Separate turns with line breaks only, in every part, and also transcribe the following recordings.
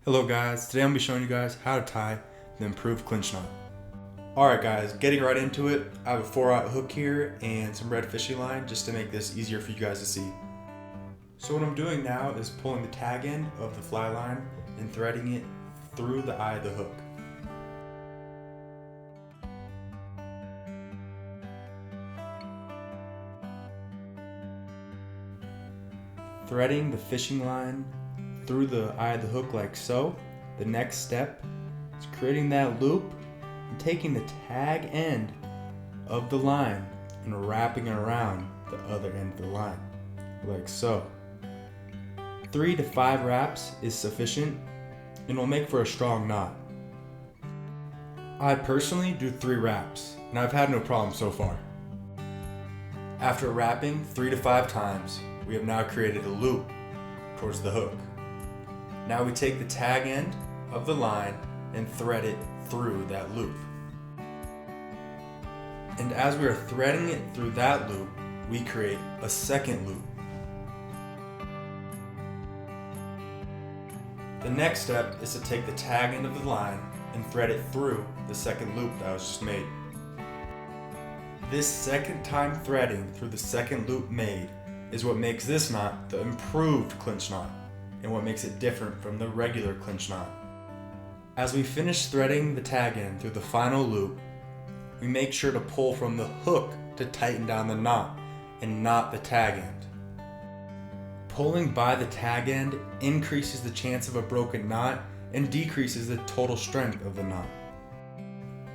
Hello guys, today I'm going to be showing you guys how to tie the Improved Clinch Knot. Alright guys, getting right into it, I have a 4/0 hook here and some red fishing line just to make this easier for you guys to see. So what I'm doing now is pulling the tag end of the fly line and threading it through the eye of the hook. Threading the fishing line through the eye of the hook like so. The next step is creating that loop and taking the tag end of the line and wrapping it around the other end of the line like so. 3 to 5 wraps is sufficient and will make for a strong knot. I personally do 3 wraps and I've had no problem so far. After wrapping 3 to 5 times, we have now created a loop towards the hook. Now we take the tag end of the line and thread it through that loop. And as we are threading it through that loop, we create a second loop. The next step is to take the tag end of the line and thread it through the second loop that was just made. This second time threading through the second loop made is what makes this knot the Improved Clinch Knot and what makes it different from the regular clinch knot. As we finish threading the tag end through the final loop, we make sure to pull from the hook to tighten down the knot and not the tag end. Pulling by the tag end increases the chance of a broken knot and decreases the total strength of the knot.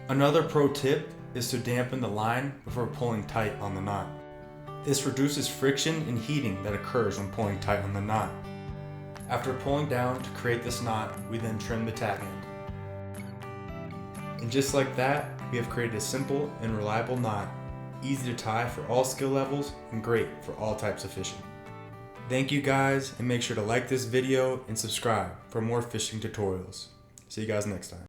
Another pro tip is to dampen the line before pulling tight on the knot. This reduces friction and heating that occurs when pulling tight on the knot. After pulling down to create this knot, we then trim the tag end. And just like that, we have created a simple and reliable knot, easy to tie for all skill levels and great for all types of fishing. Thank you guys, and make sure to like this video and subscribe for more fishing tutorials. See you guys next time.